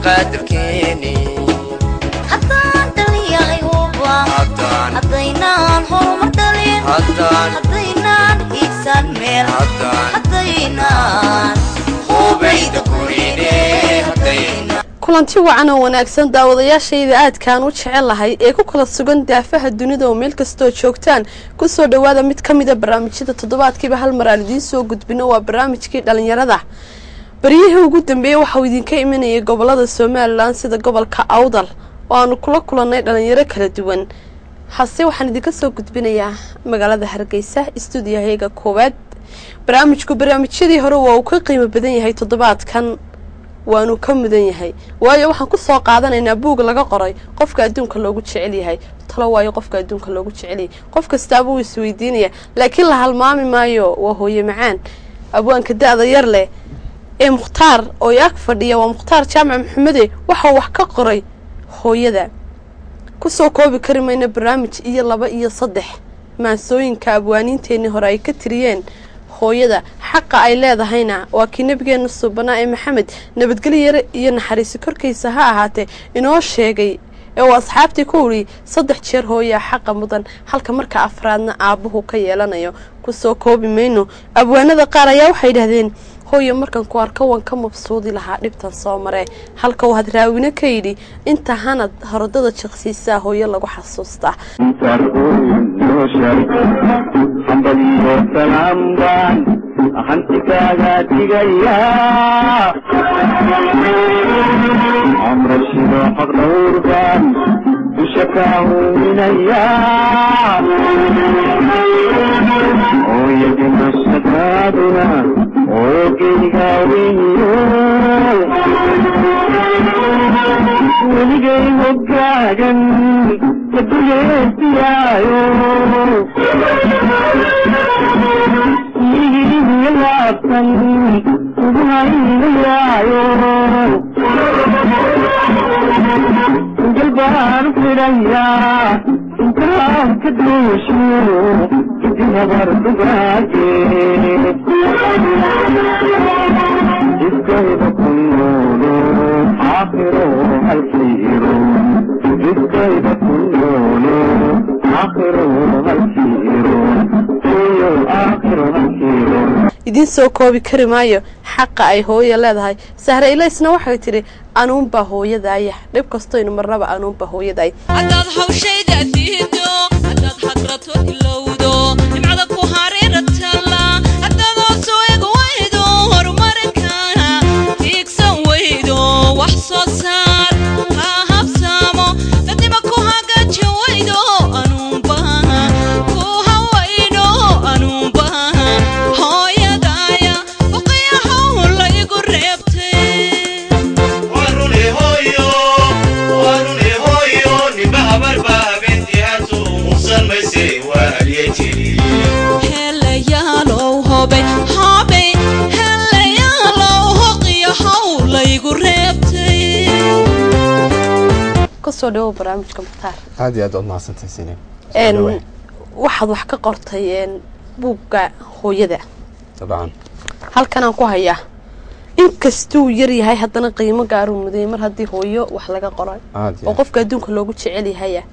قادر كيني حطان دليا غيوبا حطينان هرمر دلين حطينان إيسان مير حطينان خوبيد كوريني حطينان kulanti wacan oo wanaagsan daawadayaashayda aad kaan u jecel lahay ee ku kala sugan daafaha dunida oo meel kasto joogtaan ku soo dhawaada mid kamid ah barnaamijyada toddobaadkiiba hal mar aan idin soo gudbino waa barnaamijkii dhalinyarada bariyihii ugu dambeeyay waxa uu idinka imanayay gobolada Soomaaliland sida gobolka Awdal oo aanu kula kulanay dhalinyaro kala duwan hase waxaan idinka soo gudbinayaa magaalada Hargeysa studio-hayga koowaad barnaamijyadii hore waa uu ka qiimo badan yahay toddobaadkan waanu ka mudan yahay waayo waxaan ku soo qaadanaynaa buug laga qoray qofka adduunka loogu jecel yahay talo waayo qofka adduunka loogu jecel yahay qof kasta uu is weydiinaya laakiin la halmaami maayo waa hooyo macaan abwaanka daada yar leh ee Mukhtaar oo yak fadhiya waa Mukhtaar Jaamac Maxamed waxa wax ka qoray hooyada ku soo koobi karimayna barnaamij iyo 2 iyo 3 maasooyinka abwaaniinteeni hore ay ka tiriyeen hooyada xaqa ay leedahayna waa kii nabigeena subhana ee Maxamed nabadgelyo iyo naxariis korkiisa ha ahaatee inoo sheegay ee asxaabtii ku wari 3 jeer hooyo xaqa mudan halka marka afraadna aabuhu ka yeelanayo ku soo koobi mayno abwaanada qaar ayaa waxay yiraahdeen hooyo markan ku arko waan ka mabsuudi lahaa dhibtan soo maray halka uu had raawina ka yiri inta hanad hordada shaqsiisa hooyo lagu xasuustaa ولقي مقاقا تبليت يايو يجيب يلعبن وبهاين يايو قلبان فريا انتراك تدوشو كدنا برد باقي جسكي بكلونو آخرو هالخيرو جسكي بكلونو آخرو هالخيرو آخرو هالخيرو idin soo koobi kari maayo xaqa ay hooyo leedahay sahra ilaysna waxay tiri anuunba hooyadaaya dhib kasto in marnaba anuunba hooyaday hadaad hawshayda diido hadaad hadrato ilowdo nimcada ku hareeratala hadaad soo eego waydo horumarka tiigsan waydo wax soo saar ha habsamo dadima ku hagaajo waydo anuunba ku hawaydo anuunba kasoo dhawo barnaamijka Mukhtaar aad aad ma santaysina waxaad wax ka qortay buugga hooyada tabaan halkan aan ku hayaa inkastuu yar yahay haddana qiimo gaar u muday mar hadii hooyo wax laga qoray oo qofka adduunka loogu jecel yahay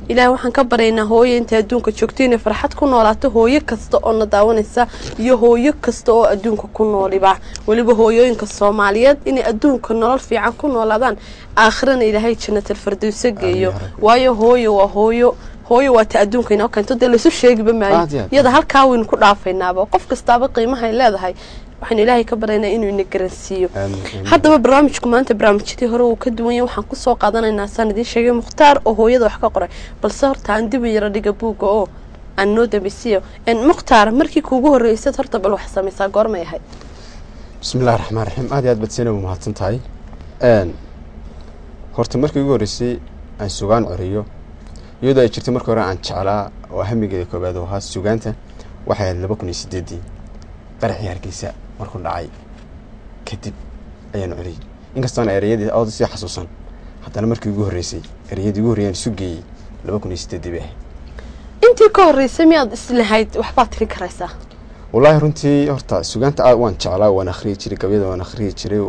ilaahay waxaan ka bareynaa hooyo inta adduunka joogteen farxad ku noolaato hooyo kasta oo na daawanaysa iyo hooyo kasta oo adduunka ku nooliba waliba hooyooyinka Soomaaliyeed inay adduunka nolol fiican ku noolaadaan aakhirana ilaahay jannatul firdaws geeyo waayo hooyo waa hooyo waa ta adduunka inoo keento dad la soo sheegiba maayo iyada halka weyn ku dhaafaynaaba qof kasta qiimaha ay leedahay waxaan ilaahay ka bareynaa inuu ina garansiiyo haddaba barnaamijku maanta barnaamijyadii hore uu ka duwan yahay waxaan ku soo qaadanaynaa sanadii sheegay Mukhtaar oo hooyada wax ka qoray balse horta aan dib yara dhiga buugga oo aan noo dambeeyo Mukhtaar markii kuugu horeysay horta bal wax sameeyay goorma yahay bismillaahir rahmaanir rahiim aad badsanay u mahadsan tahay horta markii ugu horeysay aan sugaan curiyo iyadoo ay jirtay markii hore aan jeclaa oo hamigeeda koobaad oo ahaa sugaanta waxay ahayd 2008 qaraxii Hargeysa markuu dhacay kadib ayaan celiyay inkastoo aan ereyadii aad si xasuusan haddana markii ugu horeysay ereyadii ugu horreeyay isu geeyay 2008 bay intii ka horeysay miyaad islahayd waxba tiri karaysaa والله runtii horta suugaanta waan jeclaa waan akhriyo jiray gabayada waan akhriyo jiray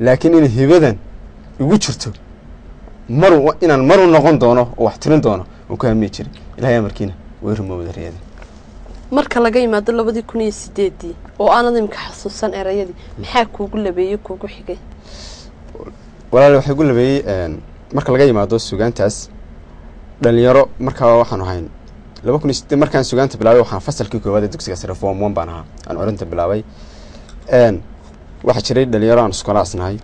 laakiin in hibadan ugu jirto inaan mar noqon doono oo wax tirin doono oo ka hamni jiray ilaahay amarkiina way rumowday riyada marka laga yimaado 2008 oo aanad imka xasuusan erayadii maxaa kuugu labeeyay kuugu xigay walaal waxay ugu labeeyay marka laga yimaado suugaantaas dhalinyaro marka waxaan ahayn 2008 markaan suugaanta bilaabay waxaan fasalkii koowaad ee dugsiga sare form 1 baan ahaa aan orinta bilaabay waxa jiray dhalinyaro aan iskool asnahay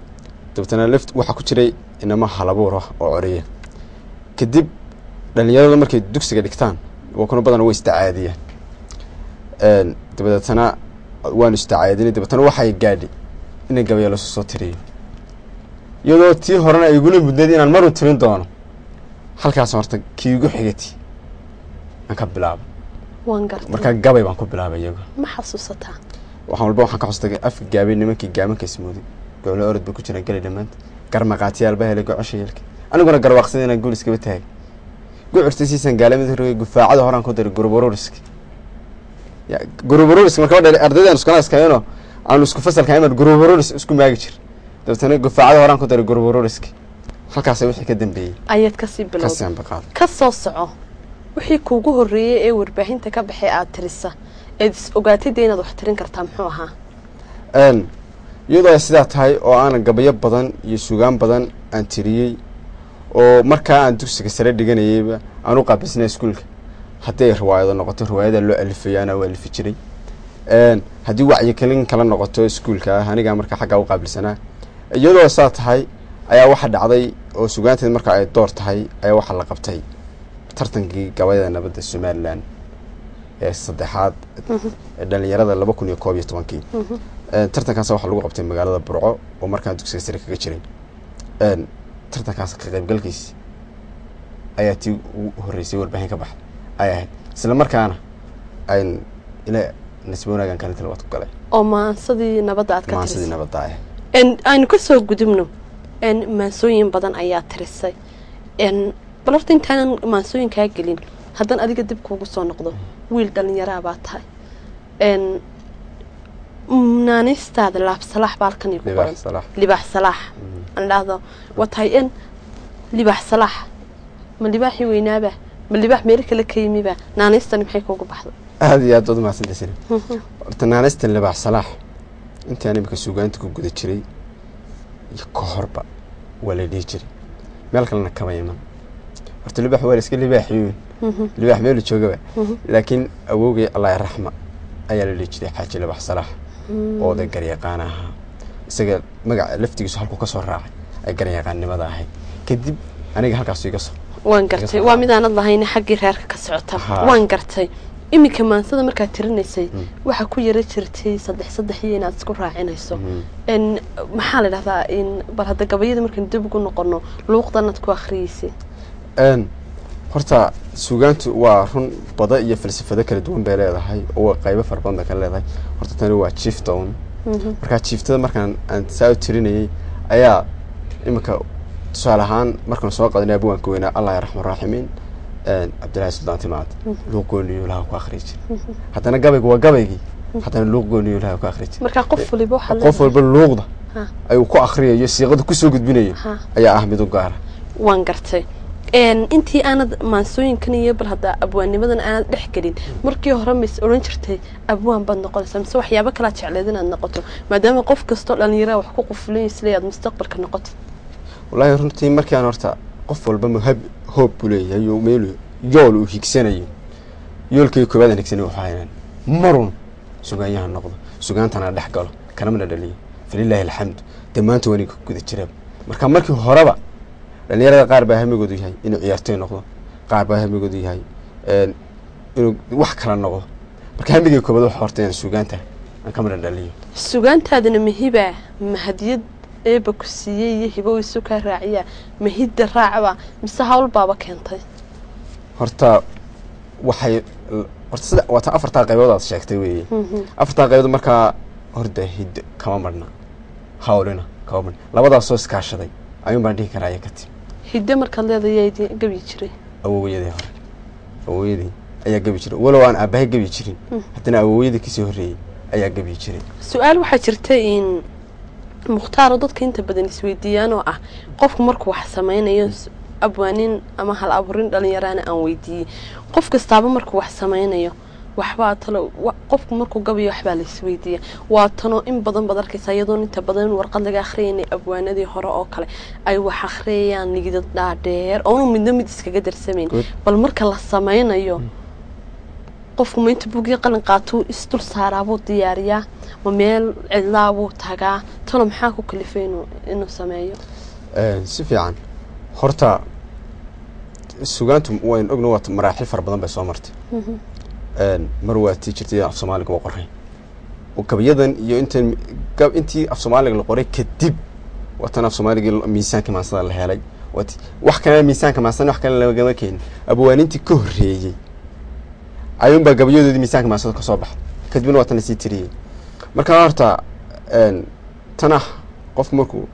dabtana lift waxa ku jiray inama halabuur oo coriya kadib dhalinyarada markay dugsiga dhigtaan oo kuna badan way istacaadiyaan dabadana waan istacaadinay dabtana waxay gaadhi in gabaylo la soo tiriyo iyadoo tii horena ay gula mudnad inaan mar u tirin doono halkaas horta kii ugu xigati aan ka bilaabo waan gartay marka gabay baan ku bilaabay iyaga ma xasuusataa waxaan ka xustay af gaabay nimankii gaaman ka ismoodi gobol orod ku jira galay dhamaant garmaqaatiyaal baa helay gocosheelka aniguna garwaaqsan inaan guul iska bataag guurtiisiisan gaalamada hore gufaacada horaan ku daray gurbororiski ya gurbororiski marka ardayda isku iskaayno aan isku fasalka ayman gurubororis isku maagi jir dabtana gufaacada horaan ku daray gurbororiski halkaas wixii ka dambeeyay ayad ka sii bilowday ka soo soco wixii kuugu horeeyay ee warbaahinta ka baxay aad tirisa ee ogaatay inaad wax tirin kartaa muxuu ahaa iyadoo sidaa tahay oo aan gabayo badan iyo suugaan badan aan tiriyay oo markaa aan dugsiga sare dhiganayay aan u qaabisnay iskuulka haddii riwaayado noqoto riwaayada loo alifayana waa alifi jiray haddii wacyi kala noqoto iskuulka aniga markaa xagga u qaabilsanaa iyadoo saa tahay ayaa waxa dhacday oo suugaanteed marka ay door tahay ayaa waxa la qabtay tartankii gabayada nabadda Soomaaliland ee saddexaad dhalinyarada 2011 tartankaas waxa lagu qabtay magaalada Burco oo markaa dugsiga sare kaga jiray tartankaas ka qaybgalkiis ayaa tii ugu horeysay warbaahin ka baxday ayaa isla markaana ay ila nisboonagan kale talawad ku galay oo maansadii nabadda aad ka tirisay maansadii nabadda ah aynu ka soo gudubno maansooyin badan ayaa tirisay balorta intaan maansooyinkaa gelin haddaan adiga dib kuugu soo noqdo wiil dhalinyaro baa tahay naanistaada laabsalaax baalkan iyo ku qoran libaax salaax aan dhahdo watay libaax salaax ma libaaxi weynaaba ma libaax meel kale ka yimiba naanistani maxay kuugu baxdo aad iyo aad ma sandeysay horta naanista libaax salaax intii aan imika suugaanta ku guda jiray ka horba wala dhigi jiray meel kalena kama iman horta libaax waa iska libaaxiyo libaax meel joogaba laakiin awowgay Allah yarxama ayaa la dhigi jiray xaaji libaax salaax oo da garyaqaanaha isaga magac laftigiisu halku ka soo raacay ay garyaqaannimada ahayd kadib aniga halkaas iga soo waan gartay waa mid aanad lahayn xaqii reerka ka socota waan gartay imika maansada markaa tirinaysay waxa ku yara jirtay saddex iyo inaad isku raacinayso maxaa la dhahdaa in bal hadda gabayada markaan dib ugu noqono luuqdanad ku akhriyeysay horta suugaantu waa run bada iyo falsafado kala duwan bay leedahay oo qaybo farbadan kala leedahay horta tani waa chieftain marka chieftada markaan aan saa tirinayay ayaa imika tusaale ahaan markaan soo qaadanay abwaanka weynaa Allah yarxamo raaximiin Abdullaahi Sultaan Timaad luuqooniyo laha ku akhriij hadana gabaygu waa gabaygii hadana luuqooniyo laha ku akhriij marka qof walba luuqda ay ku akhriyayo siiqada ku soo gudbinayo ayaa ahmid u gaar waan gartay intii aanad maansooyinkan iyo bal hadda abwaanimadan aanad dhex gelin markii hore mis oran jirtay abwaan bad noqonaysa mise waxyaabo kala jecleed inaad noqoto maadaama qof kasto dhalinyaro wax ku quflinaysa aad mustaqbalka noqoto wallahi runtii markii aan horta qof walba mahab hoob buleeyahay oo meel yool uu higsanayo yoolkii koobaad anigsan waxa ayaan marun sugaanyahan noqdo sugaantana dhex galo kana dhaliyo falillahi alhamd damaantu wani ku guda jiray markii horeba dhalinyarada qaar baa hamigoodu yahay inuu ciyaartooy noqdo qaar baa hamigoodu yahay inuu wax kala noqdo marka hamigii koobaad waxa horteen sugaanta aan kamana dhaliyo sugaantaadana mahiba mahadiyad eeba ku siiyay hibo isu ka raaciya mahidda raacba mise hawl baaba keentay horta waxay horta sida wata afartaa qaybood aad sheegtay weeye afartaa qaybood markaa horda hiddo kama marna hawlina kama marna labadaas soo iskaashaday ayuun baan dhihi karaa ka timi hiddo markaad leedahay gabi jiray awooyadii hore awooyadii ayaa gabi jiray walow aan aabahay gabi jirin haddana awooyadii kasii horreeyey ayaa gabi jiray su-aal waxaa jirta in mukhtaaro dadka inta badan isweydiiyaan oo ah qofku markuu wax samaynayo abwaanin ama hal abuurin dhalinyaraana aan weydiiyey qof kastaaba markuu wax samaynayo waxbaa talo qofku markuu gabayo waxbaa la isweydiiya waa tano in badan baad arkaysaa iyadoo inta badan warqad laga akhriyay abwaanadii hore oo kale ay wax akhriyayaan nigidad dhaadheer oo midna mid iskaga darsamayn bal marka la samaynayo qofku ma inta buugii qalin qaato isdul saaraabuu diyaariyaa ma meel cidlaabuu tagaa tano maxaa ku kalifay inuu sameeyo si fiican horta sugaantu wayn ogno waa maraaxil far badan bay soo martay mar waa tii jirtay af Soomaaliga waa qoray oo kabiyadan iyo intii af Soomaaliga la qoray kadib watan af Soomaaliga miisaanka maasada la helay wax kale miisaanka maasada wax kale laga keenay abwaanintii ka horreeyay ayuun baa gabayadoodii miisaanka maasada ka soo baxay kadibna watan sii tiriyay marka horta tana qof markuu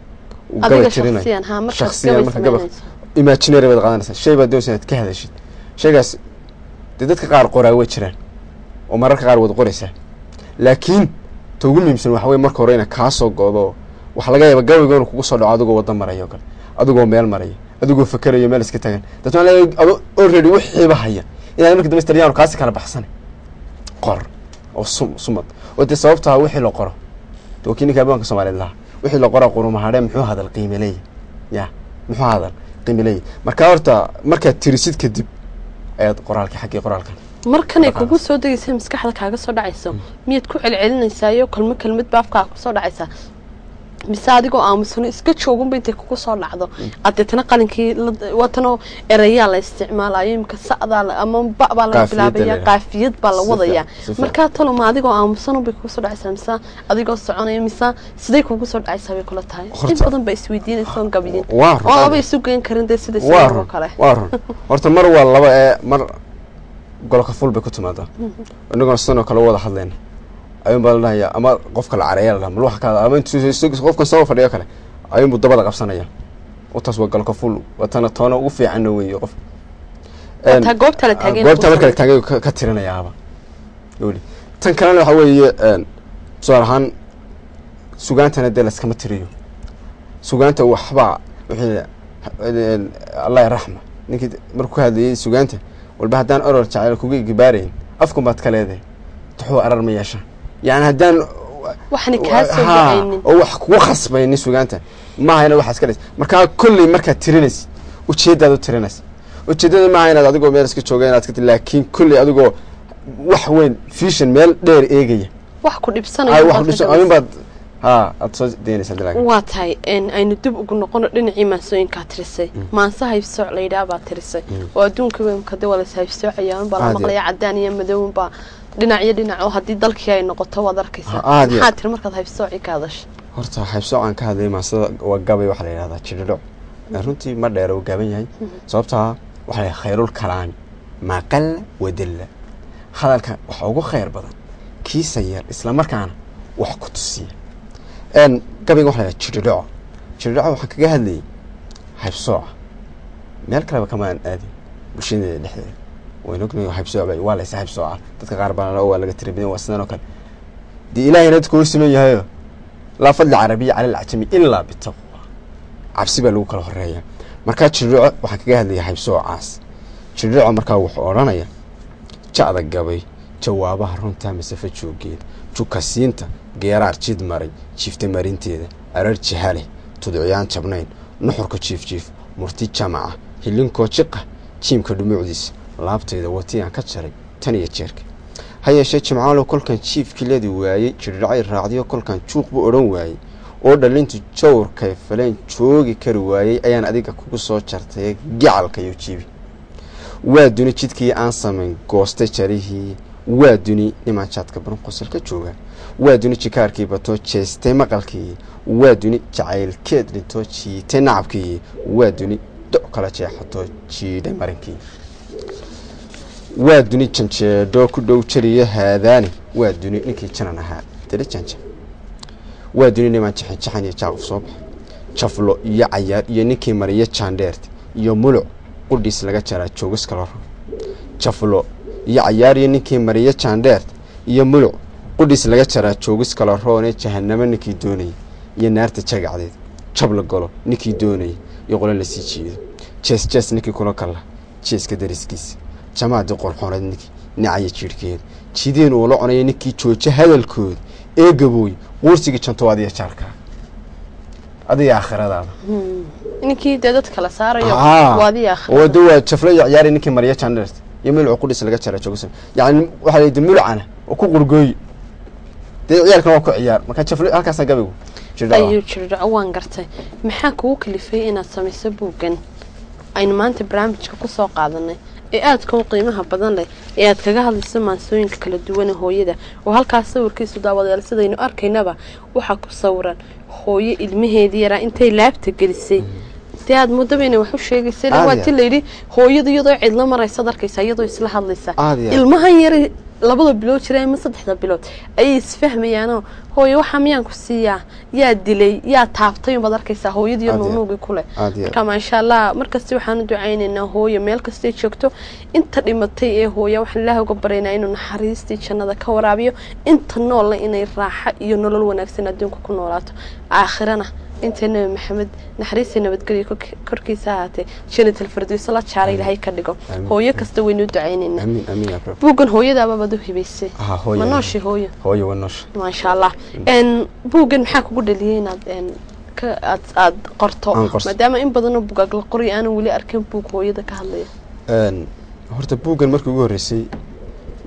gabay tirinayo shakhsiyan marka gabay imaginary wada qaadanaysa shay baad doonaysaa ka hadashid shaygaas dadka qaar qoraa way jiraan oo mararka qaar wada qoraysa laakiin toogu muhiimsan waxa way marka hore ina ka soo goodo wax laga yaabo gabayga inuu kugu soo dhaco adigoo wada marayo kale adigoo meel marayo adigoo fakarayo meel iska tagan dadka la already wixii bahaya inaan markii dambe istiriyaan kaasi kala baxsan qor oo sumad oo de sababta wixii la qoro tookiinka abwaanka Soomaaliyeed wixii la qoro qoruma hadhe muxuu hadal qiimo leeyahay ya muxuu hadal qiimo leeyahay marka horta marka tirisid kadib ayaad qoraalka xaqii qoraalkan markan ay kugu soo dagaysaa maskaxda kaaga soo dhacayso miyad ku celcelinaysaa iyo kalmad baafka ku soo dhacaysa mise adigoo aamusan iska joogun bay intay kugu soo dhacdo adeetana qalinkii watano erayaa la isticmaalayo imka sacda ama baa la bilaabaya qaafiyad baa la wadaya marka talo ma adigoo aamusan bay kugu soo dhacaysaa mise adigoo soconaya mise siday kugu soo dhacaysaa bay kula tahay in badan bay isweydiinaysaa gabiyin oo bay isu geen karin sida sidoo kale horta mar waa laba mar golka full bay ku timaada inagoo sano kala wada hadlayna ayuun baa la ama qofka la careeyo la wax ka ama qofka soo fadhiyo kale ayuun dabada qabsanaya oo taas waa golka full watana toona ugu fiican weeyo qof ta goobta la taagay goobta marka la taagay ka tirinayaaba yooli tan kalena waxa weeye soorahan sugaantana de la iskama tiriyo sugaanta waxba wixii Allah yarxama ninkii markuu hadlayay sugaanta walba hadaan oror jacayl kugu gibaareen afku baad kaleeday tuxuu arar ma yeesha يعني هدان waxni ka soo bixinin oo wax ku khasbayni sugaanta ma hayna wax iska dhis marka kulli marka tirinays ujeedada tirinays ujeedada ma hayna adigoo meel iska joogay inaad ka laakiin kulli adigoo wax weyn vision meel dheer eegaya wax ku dhibsanayo wax dhibsanayo baad aad soo deynaysaa dalka waa tahay aynu dib ugu noqono dhinacii maasooyinka tirisay maansa hayfsooc la yiraahdo tirisay oo adduunka weyn ka dawlad hayfsoocayaan baa la maqlay cadaan iyo madow baa dhinac oo hadii dalkii ay noqoto wad arkaysaa maxaa tir markaad hayfsooci ka hadashay horta hayfsoocan ka hadlay maasada waa gabay waxa la yiraahdaa jidhidho runtii ma dheer oo gaban yahay sababta waxa ay khayrul kalaan ma qal wadalla hadalka waxa ugu khayr badan kiisa yar isla markaana wax ku tusiya gabayga waxa la jidhidho waxa kaga hadlay hayfsooc meel kale kama aadi bulshada dhexdeeda وينقني حبسوا بي ولا يسحبسوا dadka qaar baan oo laga tiribin waa sidoo kale di ilaahayna dadku sameeyahay la fadl arabiy ala al-ajami illa bitaqwa cabsi baa lagu kala horeeyaa marka jiro waxa kaga hadlaya xibsoo caas jiro marka wuxuu oranaya jacda gabay jawaabaha runta masafa joogeed jukasiinta geeraar jid maray jiifta marinteeda arar jihale tudciyaan jabnayn nuxurka jiif murti jamaca hilinko jiqa jiimka dhumucdiisa laabteeda watiyan ka jaray tan iyo jeerka hayeeshee jimcaalo kolkan chiefkii leedi waayay jirracay raacdiyo kolkan juuq buu oran waayay oo dhalintu jawrkay faleen joogi kari waayay ayaan adiga kugu soo jartay gacalka iyo jiibi waa duni jidkii aan samayn gooste jarihii waa duni niman jaadka baran qosolka jooga waa duni jikaarkii bato jeestay maqalkii waa duni jacaylkeed dhinto jiitay nacabkii waa duni doc kala jeexato jiidhay marinkii waa duni janjeedho ku dhow jariya haadaani waa duni ninkii janan ahaa dali janja waa duni niman jaxan iyo jaaquf soo bax jaflo iyo cayaar iyo ninkii mariya jaandheert iyo muluc qudhiis laga jaraa joogis kala ro jaflo iyo cayaar iyo ninkii mariya jaandheert iyo muluc qudhiis laga jaraa joogis kala roone jahanamo ninkii doonayay iyo naarta jagacdeed jab la galo ninkii doonayay iyo qolo la sii jiido jees ninkii kula kala jeeska dariskiisa jamaacadii qorxooneed ninkii nacaya jiirhkeeda jideen uu la cunaya ninkii jooja hadalkooda ee gabooy quursigii janto adiga jaarkaa adiga aakhiradaada ninkii dee dad kala saarayo waadi oo dawaa jaflo iyo ciyaari ninkii mariya jaandheert iyo muluc qudhiis laga jaraa joogis yani waxaa la yidhi mulucana oo ku qurgooy dee ciyaarkan waa ku ciyaar marka jaflo halkaasa gabigu ayuu jirdhaco waan gartay maxaa kugu kalifay inaad samayso buuggan aynu maanta barnaamijka ku soo qaadanay ee aadka u qiimaha badan leh ee aad kaga hadlayso maansooyinka kala duwan ee hooyada oo halkaas sawirkiisu daawadayaal sidaynu arkaynaba waxaa ku sawiran hooyo ilmaheedii yaraa intay laabta gelisay dee aad muddaba inay wax u sheegaysay waa ti layidhi hooyada iyadoo cidla maraysa arkaysa iyadoo isla hadlaysa ilmahan yari 2 bilood jiray ama 3 bilood ay isfahmayaanoo hooyo waxa miyaan ku siiyaa yaa dilay yaa taabtay baad arkaysaa hooyadii nuunuugi kule marka ma sha Allah markasta waxaan ducaynaynaa hooyo meel kasta joogto inta dhimatay ee hooyo wax Ilaahay uga bareynaa inuu naxariistii jannada ka waraabiyo inta nool inay raaxa iyo nolol wanaagsan adduunka ku noolaato aakhirana inta nabi maxamed naxariis nabadgelyo korkiisa ahaatay jannatul firdaws la jaaray Ilaahay ka dhigo hooyo kasta waynu ducaynaynaa amiin buugan hooyadaaba badu hibaysay ma nooshi hooyo waa noosh ma sha Allah buugan maxaa kugu dhaliyay inaad aad qorto maadaama in badan oo buugaag la qori aan wali arkin buug hooyada ka hadlaya horta buugan markii ugu horeysay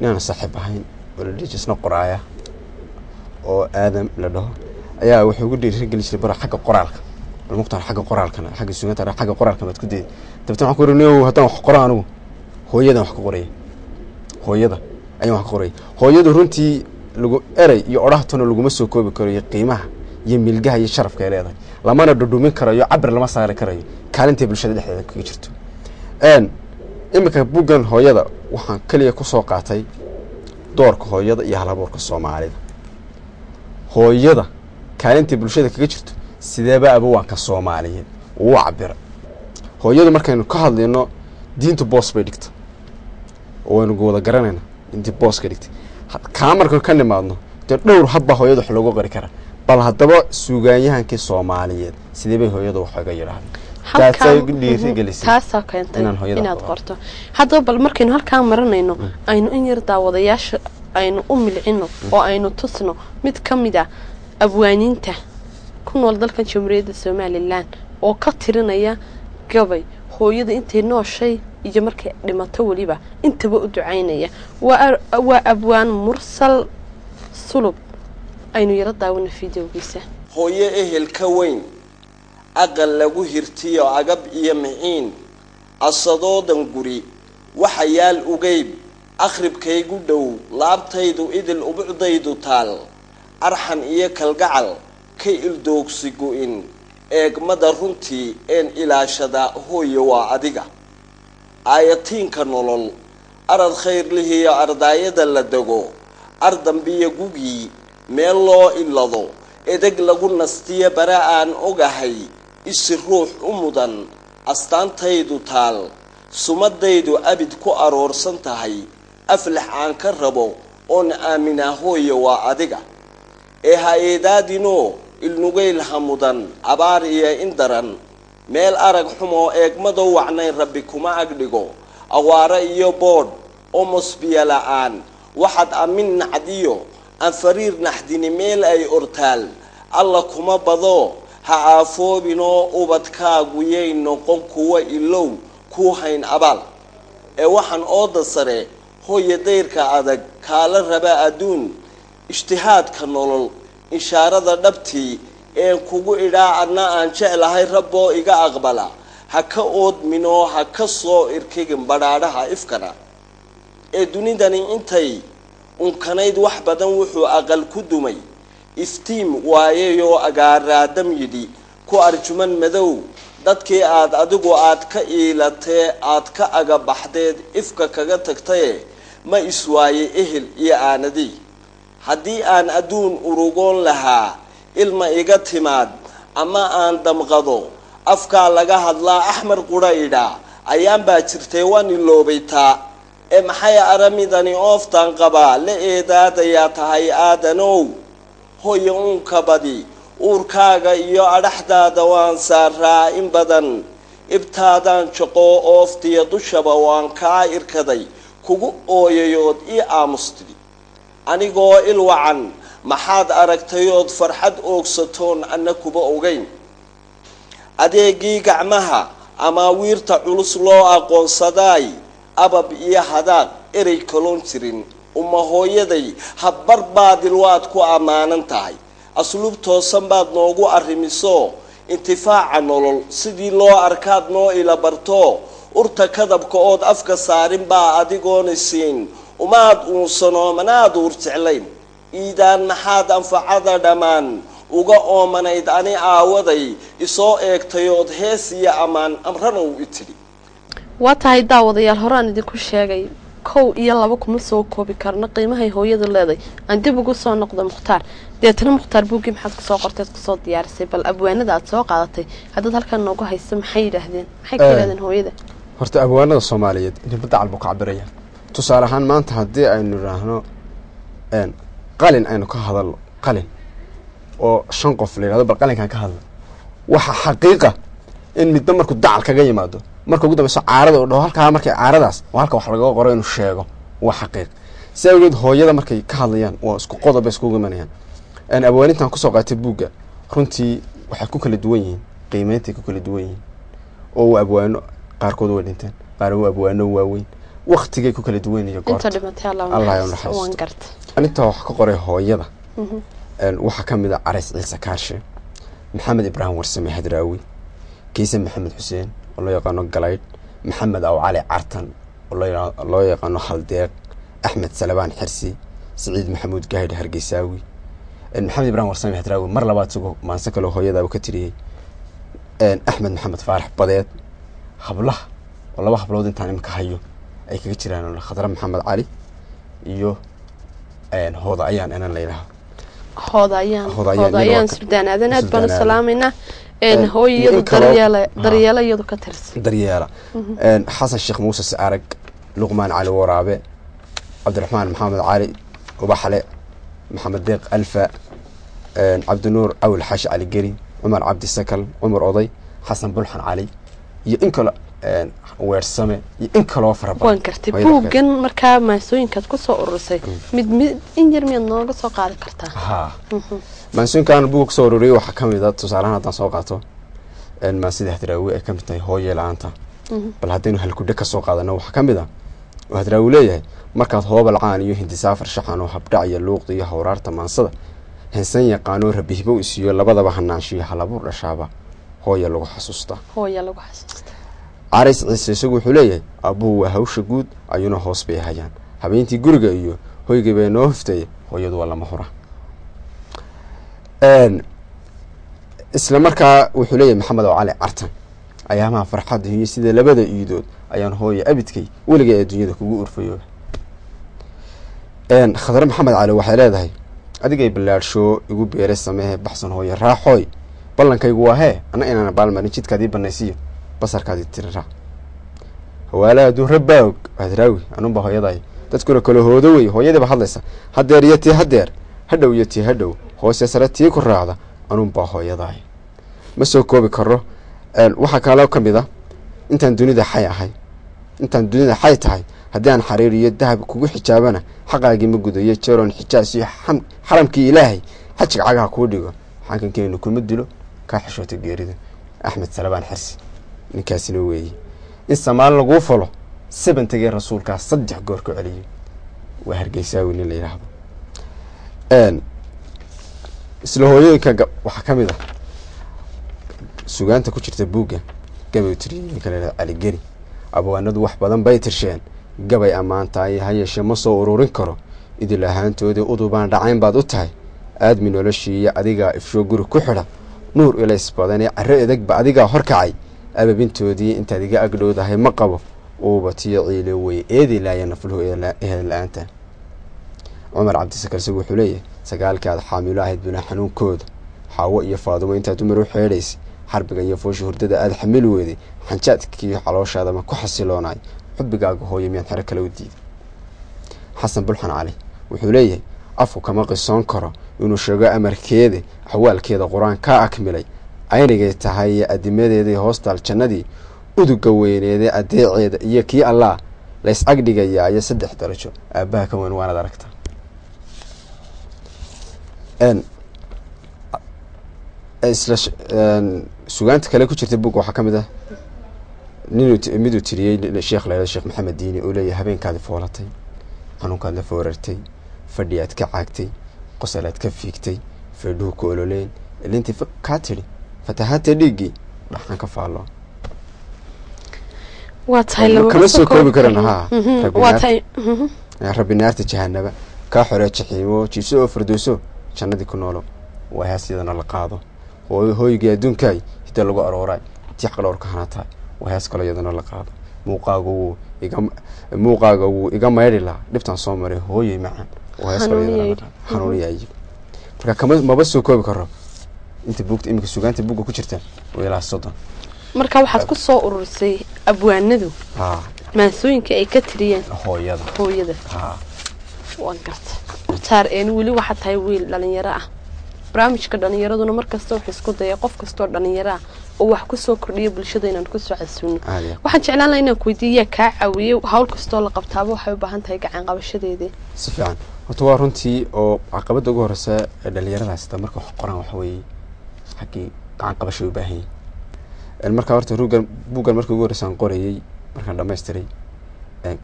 inaan saaxiib ahayn wala dhijisna qoraaya oo aadam la dhaho ayaa wuxuu ugu dhiirigelin jiray bara xagga qoraalka bal muqtaan xagga qoraalkana xagga suugaanta xagga qoraalka mad ku deed dabtan waxaan ku reenay haddaan wax qoraan anigu hooyada wax ku qoray hooyada ayaan wax ku qoray hooyadu runtii lagu eray iyo orahtuna lagu soo koobi karo qiimaha iyo milgaha iyo sharafka ay leedahay lamana dhudhumin karayo cabir lama saari karayo kaalinta bulshada dhexdeeda ku jirto imika buugan hooyada waxaan kaliya ku soo qaatay doorka hooyada iyo halabuurka Soomaalida hooyada kaalinta bulshada kaga jirto sideeba abawaanka Soomaaliyeed uu cabir hooyadu markaynu ka hadlayno diinta boos bay dhigta oo aynu wada garanayna intii boos ka dhigtay kaamarka ka nimaadno dee dhowr hadba hooyadu wax loogu qari kara bal haddaba suugaanyahankii Soomaaliyeed sideebay hooyadu wax uga yiraahdeen taasa keentay inaad qorto haddaba bal markaynu halkaa maranayno aynu in yar daawadayaasha aynu u milcino oo aynu tusno mid ka mid ah abwaaniinta ku nool dalkan Jamhuuriyadda Soomaaliland oo ka tirinaya gabay hooyada intay nooshay iyo markay dhimato waliba intaba u ducaynaya waa abwaan mursal sulub aynu yara daawano fiidiyowgiisa hooyo ehel ka weyn aqal lagu hirtiyo agab iyo miciin asadoodan guri waxa yaal ugeyb akhribkaygu dhow laabtaydu idil ubucdaydu taal arxan iyo kalgacal ka ildoogsigu in eegmada runtii een ilaashada hooyo waa adiga aayatiinka nolol arad khayr lihiyo ardaayada la dago ardambiya gugii meel loo ilado edeg lagu nastiya bara aan ogahay isi ruux u mudan astaantaydu taal sumadaydu abid ku aroorsan tahay aflax aan ka rabo oon aaminaa hooyo waa adiga ee ha-eedaadinoo ilnugayl ha mudan abaar iyo indaran meel arag xumoo eegmadoo wacnayn rabbi kuma agdhigo awaara iyo boodh oo mosbiya la'aan waxaad amin nacdiyo aan fariir naxdini meel ay ortaal alla kuma bado ha aafoobinoo ubadkaagu yay noqon kuwa ilow ku hayn abaal ee waxaan ooda sare hooyo dayrka adag kaala raba adduun ijtihaadka nolol ishaarada dhabtii een kugu idhaa adna aan jeclahay rabboo iga aqbala ha ka oodminoo ha ka soo irkigin badhaadhaha ifkana ee dunidani intay unkanayd wax badan wuxuu aqal ku dumay iftiim waayayoo agaaraadam yidhi ku arjuman madow dadkii adigu aad ka iilatee aad ka agabaxdeed ifka kaga tagtaye ma iswaaye ehel iyo aanadii haddii aan adduun urugoon lahaa ilma iga timaad ama aan damqado afkaa laga hadlaa axmar qura idhaa ayaan baa jirtay waan iloobaytaa ee maxay aramidani ooftaan qabaa la eedaadayaa tahay aadanow hooya uunkabadi uurkaaga iyo adhaxdaada waan saaraa in badan ibtaadaan jaqoo ooftiya dushaba waan kaa irkaday kugu ooyayood ii aamustidi anigoo ilwacan maxaad aragtayood farxad oogsatoon anna kuba ogayn adeegii gacmaha amaawiirta culus loo aqoonsadaay abab iyo hadaaq erey kaloon jirin uma hooyaday habbar baadil waad ku ammaanan tahay asluub toosan baad noogu arrimiso intifaaca nolol sidii loo arkaad noo ila barto urta kadabka ood afka saarin baa adigoona siin umaad uunsanoo manaad uur jeclayn iidaan maxaad anfacada dhammaan uga oomanayd ani aawaday isoo eegtayood hees iyo ammaan amranow itidhi waa tahay daawadayaal horaan idinku sheegay 1 iyo 2 kuma soo koobi karno qiimahay hooyadu leeday aan dib ugu soo noqdo Mukhtaar deetana Mukhtaar buugi maxaad ku soo qortay ku soo diyaarisay bal abwaanada aad soo qaadatay hadda halkan noogu hayso maxay yiraahdeen maxay ka yiraahdeen hooyada horta abwaanada Soomaaliyeed inta badacal buu ka cabirayaan tusaale ahaan maanta hadii aynu raahno qalin aynu ka hadalno qalin oo 5 qof leeyahay bal qalinkan ka hadlo waxa xaqiiqa in mid marku dacal kaga yimaado marka ugu dambayso caarada oo halka markay caaradaas oo halka wax laga qoro inuu sheego waa xaqiiq sababteed hooyada markay ka hadlayaan waa isku qodob isku gumanayaan aan abwaanintan ku soo qaatay buuga runtii waxa ku kala duwan yihiin qiimeynta ku kala duwan yihiin oo abwaano qaarkood way dhinteen qaar waa abwaano waaweyn waqtigay ku kala duwan yihiin inta dhimatay Allah ya naxariisto aniga wax ka qoray hooyada waxa kamid ah Aris Ciise Kaarshe Maxamed Ibrahim Warsame Hadraawi Kiise Maxamed Xuseen oo loo yaqaan Galayd Maxamed Aw Cali Cartan oo loo yaqaan Khaldeeq Ahmed Salabaan Xirsi Saciid Maxamuud Gaahid Hargeysaawi Maxamed Ibrahim Warsame Hadraawi mar labaad sugo maansa kale hooyada uu ka tiriyay Ahmed Maxamed Faarax Badeed hablaha oo laba hablood intaan imka hayo ay kaga jiraan Khadra Maxamed Cali iyo hooda ayaan inaan leeyahay هذا سودان هذا ناد بن سلامنا إن هو يدو دريالة يدو كترس دريالة حسن الشيخ موسى سعرق لقمان علي ورابع عبد الرحمن محمد علي وبحلة محمد ديق ألفا عبد النور أول حاش علي قري عمر عبد السكل عمر أضي حسن بلحن علي ينكل weersame iyo in kale oo farabadan waan kartay buugan markaa maasooyinkaad ku soo urusay mid in yar mid nooga soo qaadi kartaa maasooyinkan buug soo ururiyay waxa kamid ah tusaalahan hadaan soo qaato ma sida Hadraawi ay kamid tahay hooyo laanta bal hadaynu hal ku dhig ka soo qaadano waxa kamid ah oo Hadraawi leeyahay markaad hooba lacaan iyo hindisaafar shaxan oo habdhac iyo luuqda iyo hawraarta maansada hensan yaqaano rabihibo isiyo labadaba hanaanshiyo halabuur dhashaaba hooyo lagu xasuusta Aris Ciise isagu wuxuu leeyahay abuu waa hawsha guud ayuna hoos bay hayaan habeentii guriga iyo hoyga bay noo hiftay hooyadu waa lama hora isla markaa wuxuu leeyahay Maxamed Aw Cali Cartan ayaamaha farxad iyo sida labada iidood ayaan hooyo abidkay weligeed adduunyada kugu urfayo Khadra Maxamed Cali waxay leedahay adigay balaarsho igu beeray sameey baxsan hooyo raaxoy ballankaygu waa hee ana inaan baalmarin jidkaadii banaysiyo basarkaadii tirira hawaaladu rabaag Hadraawi anuba hooyaday dadkuna kala hoodo way hooyadaba hadlaysa hadeer iyo tii hadeer hadhow iyo tii hadhow hoose saratii ku raacda anuba hooyaday ma soo koobi karo waxa kale kamid ah intaan dunida xay tahay hadii aan xariir iyo dahab kugu xijaabana xaqaagi ma gudayo jeeron xijaas iyo xaramkii ilaahay xajig cagaha ku dhigo waxaan keenay kuma dilo ka xishootay geerida Ahmed Salabaan Xirsi ninkaasina weeyay in Soomaal lagu falo 7 rasuulka 3 goor ku celiyay waa Hargeysaawi nin la yiraahdo isla hooyooyinka waxa kamid ah suugaanta ku jirta buuga gabay tiriyay kale Ali Gari abwaanadu wax badan bay tirsheen gabay amaanta ay hayeshe ma soo ururin karo idil ahaantooda udubaan dhacayn baad u tahay aadmi noloshii adiga ifsho guri ku xidha nuur ilays badan ee carro adag ba adiga horkacay ababintoodii intaad iga agdhowdahay ma qabo uubatiyo ciile way eedi laaya nafluhu ehel la-aanta cumar cabdisakar isagu wuxuu leeyahay sagaalkii aad xaamilo ahayd binaa xanuunkooda xaawo iyo faadumo intaad dumar u xeedhaysay xarbiga iyo foosha hurdada aada xamili weeday xanjaadkii calooshaadama ku xasiloonaay xubbigaaga hooyo miyaan xero kale u diiday xasan bulxan cali wuxuu leeyahay afku kama qisoon karo inuu sheego amarkeeda axwaalkeeda qur-aan kaa akmilay aynigay tahay iyo adimadeedii hoostaal jannadii uduga weyneedee adeeceeda iyo kii allah lays agdhigayaa iyo 3 darajo aabbaha ka weyn waanaad aragtaa isla sugaanta kale ku jirta buug waxaa ka mid ah miduu tiriyey sheekh leeyahay sheekh maxamed diini oo leeyahay habeenkaadi foolatay xanuunkaad la foorartay fadhiyaad ka caagtay qosolaad ka fiigtay fadhuhu ku ololeen ilintii kaa tidhi fatahaadta dhiiggii dhaxan ka faallo waa tahay kama soo koobi karan rabbi naarta jahanaba kaa xoree jaxiimo jiibso oo fardooso jannadii ku noolo waa hees iyadana la qaado hooygii adduunkaay hidda lagu arooray tiix qalowrka hanataa waa hees kale iyadana la qaado muuqaaga wuu iga maydhi lahaa dhibtaan soo maray hooyey macaan waa hees kale iyadana la qaado xanuuniyaayib marka maba soo koobi karo inta buugta iminka sugaanta buugga ku jirta waa ilaa 30 marka waxaad ku soo ururisay abwaanadu maansooyinka ay ka tiriyeen hooyada waan gartay taar weli waxaa tahay wiil dhalinyaro ah barnaamijka dhalinyaraduna markasta wuxuu isku dayay qof kastoo dhalinyaro ah oo wax ku soo kordhiyo bulshada inaan ku soo casuuno waxaan jeclaan lahaa inaan ku weydiiyo kaa caawiyay hawl kastoo la qabtaaba waxay u baahan tahay gacan qabashadeedii si fiican horta waa runtii oo caqabada ugu horeysa ee dhalinyaradaas marka wax qoraan waxa weeye xaqii gacan qabasho u baahan yahay marka horta buuggan markii ugu horeysaan qorayay markaan dhammaystiray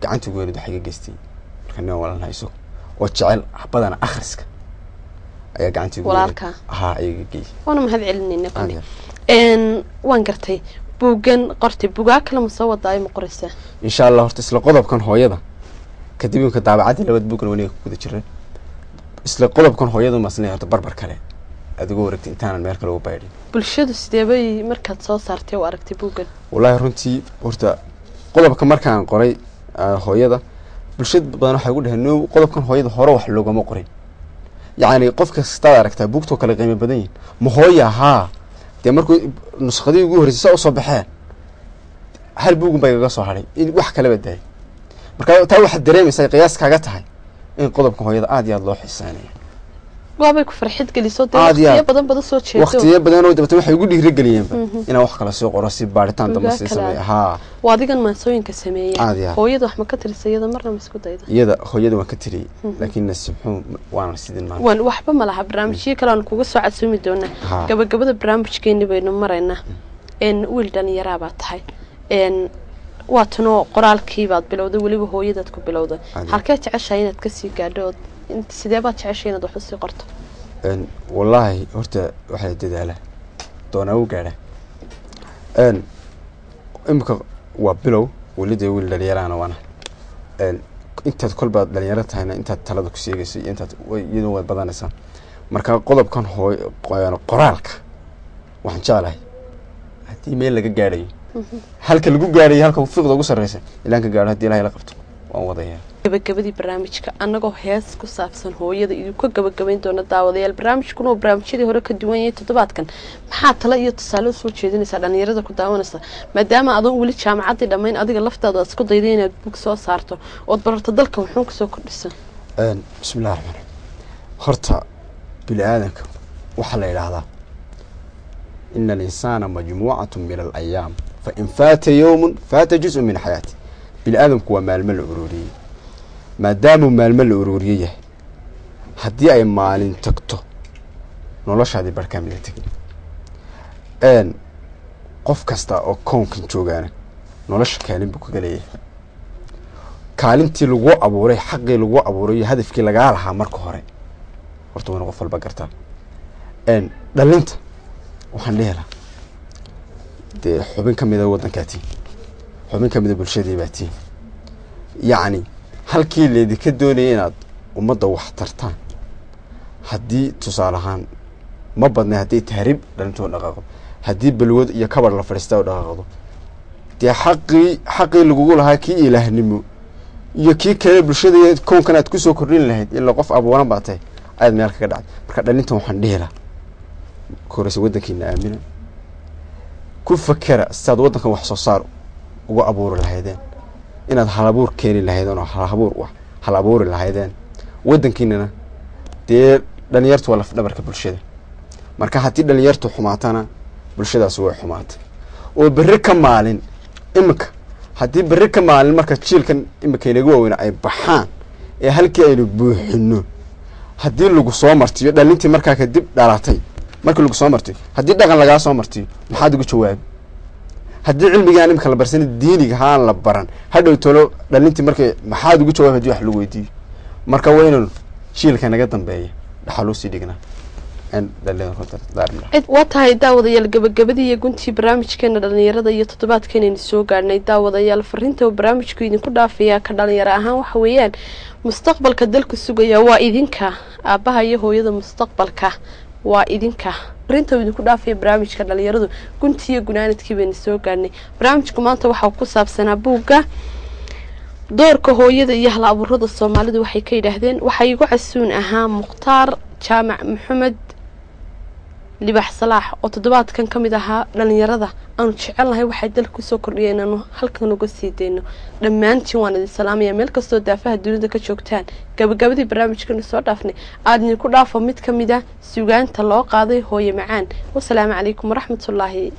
gacanta ugu weynid waxay iga geystay markaan nin walaalna hayso oo jecel badana akhriska ayaa gacantii walaalka ayaga geeyay waana mahad celinayna qani waan gartay buuggan qortay buugaa kale ma soo wadaayo ma qoraysaa insha Allah horta isla qodobkan hooyada kadib inka daabacadii labad buuggan waniga ku guda jiray isla qodobkan hooyada masnay horta barbar kale adigu waragtay intaan meel kale u baydhin bulshadu sidee bay markaad soo saartay oo aragtay buuggan wallahi runtii horta qodobka markaan qoray hooyada bulshada badan waxay ugu dhaheen qodobkan hooyada hore wax loogama qorin يعني قف كستاد aragtaa buugto kala qiimo badan yihiin ma hooya ha de markuu nuskhadii ugu horeysay soo baxeen hal buug bay uga soo haray in wax kala baday marka taa waxa dareemaysaa qiyaas kaaga tahay in qodobka hooyada aad iyo aad loo xiisaanayo waabay ku farxad geliso waqtiyo badan soo jeedo waqtiyo badan oo dabta waxay ugu dhiirigeliyeen in wax kala soo qoro si baaritaan dama si sameeyo waa adigan maansooyinka sameeyay hooyada wax ma ka tirisayada marna isku dayda iyada hooyada waan ka tiriyay laakiin nasibxu waan sidin ma waan waxba ma laha barnaamijyo kale aan kuga soo casuumi doona gabagabada barnaamijkeena baynu maraynaa wiil dhalinyaro baa tahay waa tano qoraalkii baad bilowday waliba hooyadaad ku bilowday halkee jeceshahay inaad ka sii gaadho انت سيدابات تعيشين هذا حسي قرطه والله هرت waxay dadaala doona u gaara imka waa bilow waliday wiil dhalinyarana wana intaad kolba dhalinyaro tahayna intaad talada ku sheegaysay intaad iyadoo way badanaysaa marka qodobkan qoraalka waxaan jeclahay hadii meel laga gaarayo halka lagu gaarayo halka fiqda ugu sareysa ilaa ka gaaro hadii Ilaahay la qabto waan wadayaa gabagabadii barnaamijka anagoo hees ku saabsan hooyada iyo ka gabagabayn doona daawadayaal barnaamijkuna oo barnaamijyadii hore ka duwan yahay toddobaadkan maxaa tala iyo tusaale soo jeedinaysaa dhalinyarada ku daawanaysa maadaama adoon weli jaamacadii dhammayn adiga laftaada isku dayday inaad buug soo saarto oo bararto dalka wuxuu ku soo kordhisan bismillaahir rahmaanir horta bil aadanka waxa la yiraahdaa inna al-insana majmu'atun min al-ayyam fa in fata yawmun fata juz'un min hayati bil aadanku waa maalmo la ururiyay maadaama maalmo la ururiyay hadii ay maalin tagto noloshaadii barkaamil tagin qof kasta oo koonkan joogaana nolosha kaalin buu ka galeeyay kaalintii lagu abuuray xaqii lagu abuuray hadafkii laga lahaa marka hore horta waa qof walba gartaa dhalinta waxaan leeyahay de xubin kamid ah wadankaati xubin kamid ah bulshadii baatii yani halkii leedi ka doonayay inaad ummadda wax tartaan haddii tusaale ahaan ma badnay haddii tahriib dhalintoo dhaqaaqdo haddii balwad iyo kabar la fadhiistaa oo dhaqaaqdo dee xaqii lagugu lahaa kii ilaahnimo iyo kii kale bulshada koonkan aad kusoo kordhin lahayd ilaa qof abuuran baa tahay aad meel kaga dhacday marka dhalintan waxaan dhihi lahaa koraysa waddankiina aamina ku fakera sidaad waddankan wax soo saar uga abuuri lahaydeen inaad hal abuur keeni lahaydeen oo hal abuuri lahaydeen waddankiinana dee dhalinyartu waa laf dhabarka bulshada marka haddii dhalinyartu xumaatana bulshadaas way xumaatay oo berri ka maalin iminka haddii berri ka maalin marka jiilkan iminka inaga waaweyna ay baxaan ee halkii aynu buuxino haddii lagu soo martiyo dhalintii markaa kadib dhalatay markii lagu soo martiyo haddii dhaqan lagaa soo martiyo maxaad ugu jawaabi haddii cilmigaan iminka la barsan diiniga haan la baran hadhow tolo dhalintii markay maxaad ugu jawaabi haddii wax lagu weydiiyo marka waynu jiilka naga dambeeya dhaxaluu sii dhignaa waa tahay daawadayaal gabagabadii iyo guntii barnaamijkeena dhalinyarada iyo toddobaadkeenaynu soo gaadhnay daawadayaal fariinta uu barnaamijku idinku dhaafayaa ka dhalinyaro ahaan waxa weeyaan mustaqbalka dalku sugaya waa idinka aabbaha iyo hooyada mustaqbalka waa idinka fariinta uu idinku dhaafaya barnaamijka dhalinyaradu guntii iyo gunaanadkii baynu soo gaadhnay barnaamijku maanta waxaa ku saabsanaa buugga doorka hooyada iyo hal abuurada soomaalidu waxay ka yidhaahdeen waxaa igu casuun ahaa mukhtaar jaamac maxamed libax salaax oo toddobaadkan ka mid ahaa dhalinyarada aanu jecelnahay waxay dalka kusoo kordhiyeen inaanu halkan uga sii deyno dhammaantiin waan idin salaamaya meel kastoo daafaha dunida ka joogtaan gabagabadii barnaamijkanu soo dhaafnay aad idinku dhaafo mid ka mid ah sugaanta loo qaaday hooye macaan wasalaamu calaykum waraxmatullaahi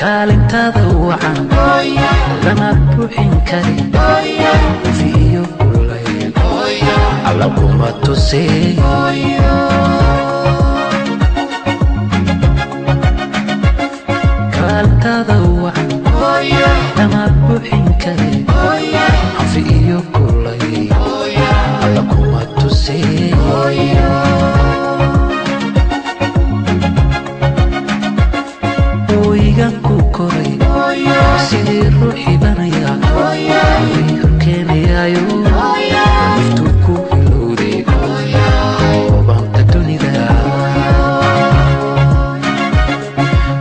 kaalintada wacan lama buuxin kari fiiyo kulay alla kuma tusay kaalintada wacan lama buuxin kari fiiyo kulay alla kuma tusay sidii ruuxii banaya horkeenayaayo naftu ku ilowday oobanta dunida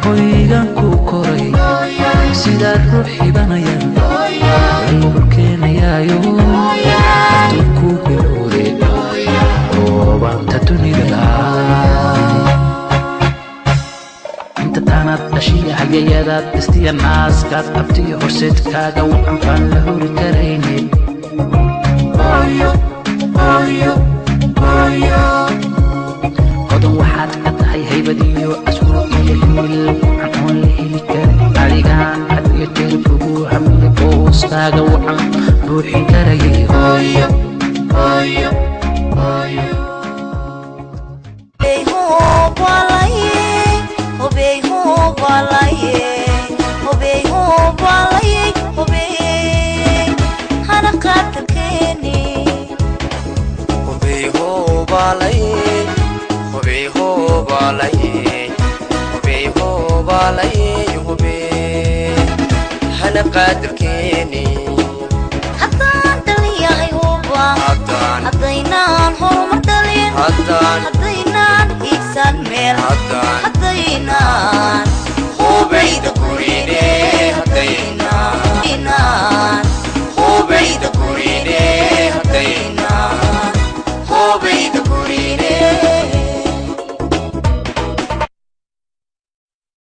hoygan ku koray sidaa ruuxii banaya horkeenayaayo inta taanaad dhashiya hayayadaad dhistiya naaskaad abtiyo horseedkaaga wacan baan la huri karaynin hodan waxaad ka tahay haybad iyo aswur iyo hiil wacan oon la heli karin adigaan had iyo jeer kugu hamiya boostaaga wacan buuxin karayay hana qadarkeeni haddaan dhaliyahay huba haddaynaan horumar dhalin haddaynaan hiigsan meel